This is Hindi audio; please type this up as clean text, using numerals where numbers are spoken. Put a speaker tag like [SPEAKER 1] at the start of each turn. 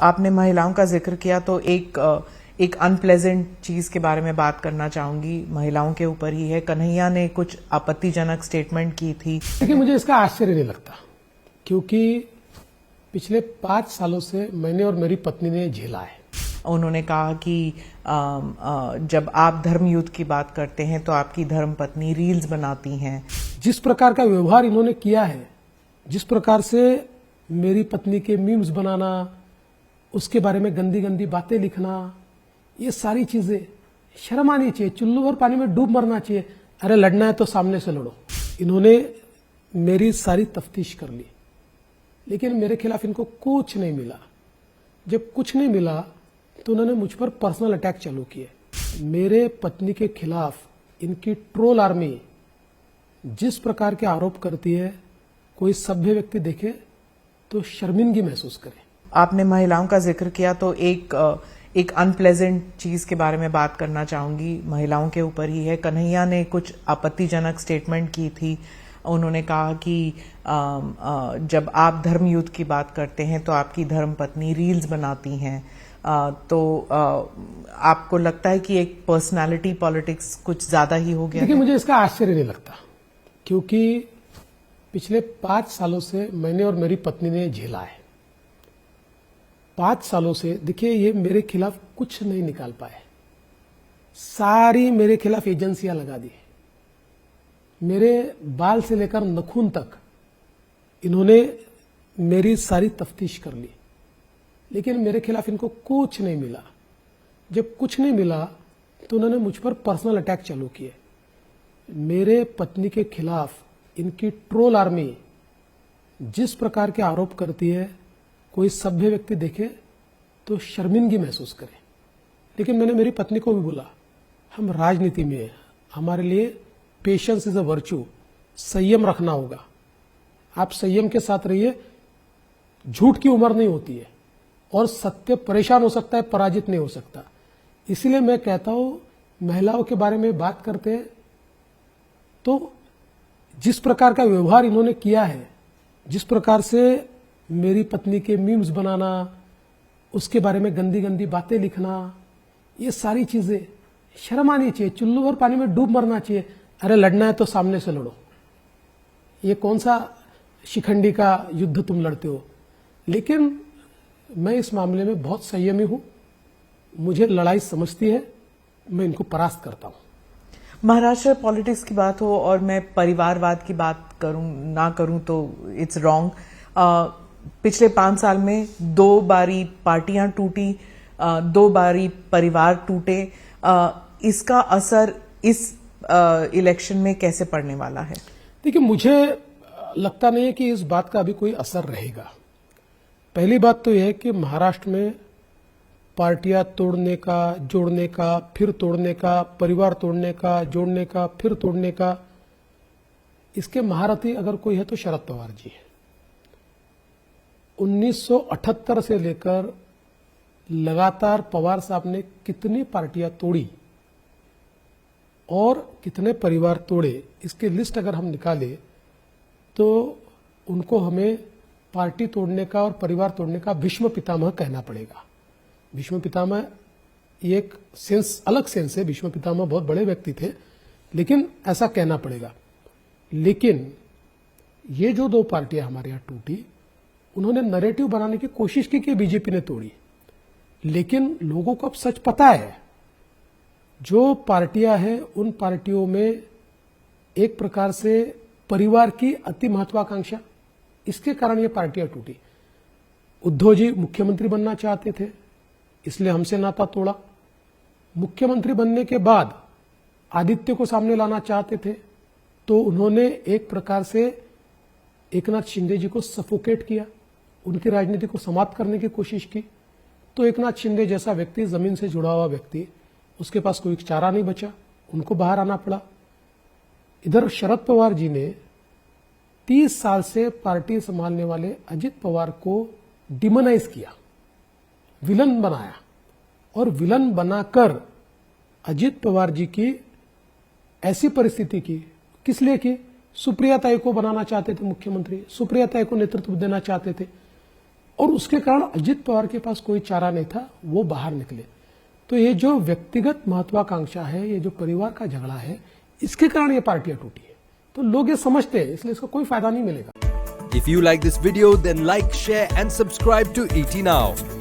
[SPEAKER 1] आपने महिलाओं का जिक्र किया तो एक अनप्लेजेंट चीज के बारे में बात करना चाहूंगी। महिलाओं के ऊपर ही है। कन्हैया ने कुछ आपत्तिजनक स्टेटमेंट की थी।
[SPEAKER 2] देखिए, मुझे इसका आश्चर्य नहीं लगता, क्योंकि पिछले 5 सालों से मैंने और मेरी पत्नी ने झेला है।
[SPEAKER 1] उन्होंने कहा कि जब आप धर्म युद्ध की बात करते हैं तो आपकी धर्म पत्नी रील्स बनाती हैं।
[SPEAKER 2] जिस प्रकार का व्यवहार इन्होंने किया है, जिस प्रकार से मेरी पत्नी के मीम्स बनाना, उसके बारे में गंदी गंदी बातें लिखना, ये सारी चीजें शर्म आनी चाहिए। चुल्लू भर पानी में डूब मरना चाहिए। अरे लड़ना है तो सामने से लड़ो। इन्होंने मेरी सारी तफ्तीश कर ली, लेकिन मेरे खिलाफ इनको कुछ नहीं मिला। जब कुछ नहीं मिला तो उन्होंने मुझ पर पर्सनल अटैक चालू किए। मेरे पत्नी के खिलाफ इनकी ट्रोल आर्मी जिस प्रकार के आरोप करती है, कोई सभ्य व्यक्ति देखे तो शर्मिंदगी महसूस करे।
[SPEAKER 1] आपने महिलाओं का जिक्र किया तो एक अनप्लेजेंट चीज के बारे में बात करना चाहूंगी। महिलाओं के ऊपर ही है। कन्हैया ने कुछ आपत्तिजनक स्टेटमेंट की थी। उन्होंने कहा कि जब आप धर्म युद्ध की बात करते हैं तो आपकी धर्म पत्नी रील्स बनाती हैं। तो आपको लगता है कि एक पर्सनालिटी पॉलिटिक्स कुछ ज्यादा ही हो गया?
[SPEAKER 2] देखिए, मुझे इसका आश्चर्य नहीं लगता, क्योंकि पिछले 5 सालों से मैंने और मेरी पत्नी ने झेला है। 5 सालों से देखिए, ये मेरे खिलाफ कुछ नहीं निकाल पाए। सारी मेरे खिलाफ एजेंसियां लगा दी। मेरे बाल से लेकर नखून तक इन्होंने मेरी सारी तफ्तीश कर ली, लेकिन मेरे खिलाफ इनको कुछ नहीं मिला। जब कुछ नहीं मिला तो उन्होंने मुझ पर पर्सनल अटैक चालू किए। मेरे पत्नी के खिलाफ इनकी ट्रोल आर्मी जिस प्रकार के आरोप करती है, कोई सभ्य व्यक्ति देखे तो शर्मिंदगी महसूस करे। लेकिन मैंने मेरी पत्नी को भी बोला, हम राजनीति में हैं, हमारे लिए पेशेंस इज अ वर्च्यू, संयम रखना होगा। आप संयम के साथ रहिए। झूठ की उम्र नहीं होती है और सत्य परेशान हो सकता है, पराजित नहीं हो सकता। इसीलिए मैं कहता हूं, महिलाओं के बारे में बात करते हैं तो जिस प्रकार का व्यवहार इन्होंने किया है, जिस प्रकार से मेरी पत्नी के मीम्स बनाना, उसके बारे में गंदी गंदी बातें लिखना, ये सारी चीजें शर्म आनी चाहिए। चुल्लू भर पानी में डूब मरना चाहिए। अरे लड़ना है तो सामने से लड़ो। ये कौन सा शिखंडी का युद्ध तुम लड़ते हो? लेकिन मैं इस मामले में बहुत संयमी हूं। मुझे लड़ाई समझती है, मैं इनको परास्त करता हूं।
[SPEAKER 1] महाराष्ट्र पॉलिटिक्स की बात हो और मैं परिवारवाद की बात ना करूं तो इट्स रॉन्ग। पिछले 5 साल में 2 बारी पार्टियां टूटी, 2 बारी परिवार टूटे। इसका असर इस इलेक्शन में कैसे पड़ने वाला है?
[SPEAKER 2] देखिए, मुझे लगता नहीं है कि इस बात का अभी कोई असर रहेगा। पहली बात तो यह है कि महाराष्ट्र में पार्टियां तोड़ने का, जोड़ने का, फिर तोड़ने का, परिवार तोड़ने का, जोड़ने का, फिर तोड़ने का, इसके महारथी अगर कोई है तो शरद पवार जी है। 1978 से लेकर लगातार पवार साहब ने कितनी पार्टियां तोड़ी और कितने परिवार तोड़े, इसकी लिस्ट अगर हम निकालें तो उनको हमें पार्टी तोड़ने का और परिवार तोड़ने का भीष्म पितामह कहना पड़ेगा। भीष्म पितामह ये एक सेंस, अलग सेंस है। भीष्म पितामह बहुत बड़े व्यक्ति थे, लेकिन ऐसा कहना पड़ेगा। लेकिन ये जो 2 पार्टियां हमारे यहां टूटी, उन्होंने नैरेटिव बनाने की कोशिश की कि बीजेपी ने तोड़ी, लेकिन लोगों को अब सच पता है। जो पार्टियां हैं, उन पार्टियों में एक प्रकार से परिवार की अति महत्वाकांक्षा, इसके कारण ये पार्टियां टूटी। उद्धव जी मुख्यमंत्री बनना चाहते थे, इसलिए हमसे नाता तोड़ा। मुख्यमंत्री बनने के बाद आदित्य को सामने लाना चाहते थे, तो उन्होंने एक प्रकार से एकनाथ शिंदे जी को सफोकेट किया, उनकी राजनीति को समाप्त करने की कोशिश की। तो एकनाथ शिंदे जैसा व्यक्ति, जमीन से जुड़ा हुआ व्यक्ति, उसके पास कोई चारा नहीं बचा, उनको बाहर आना पड़ा। इधर शरद पवार जी ने 30 साल से पार्टी संभालने वाले अजित पवार को डिमोनाइज किया, विलन बनाया, और विलन बनाकर अजित पवार जी की ऐसी परिस्थिति की, किस लिए की? सुप्रिया ताई को बनाना चाहते थे मुख्यमंत्री, सुप्रिया ताई को नेतृत्व देना चाहते थे। और उसके कारण अजित पवार के पास कोई चारा नहीं था, वो बाहर निकले। तो ये जो व्यक्तिगत महत्वाकांक्षा है, ये जो परिवार का झगड़ा है, इसके कारण ये पार्टियां टूटी है। तो लोग ये समझते हैं, इसलिए इसका कोई फायदा नहीं मिलेगा।
[SPEAKER 3] If you like this video, then like, share and subscribe to ET Now.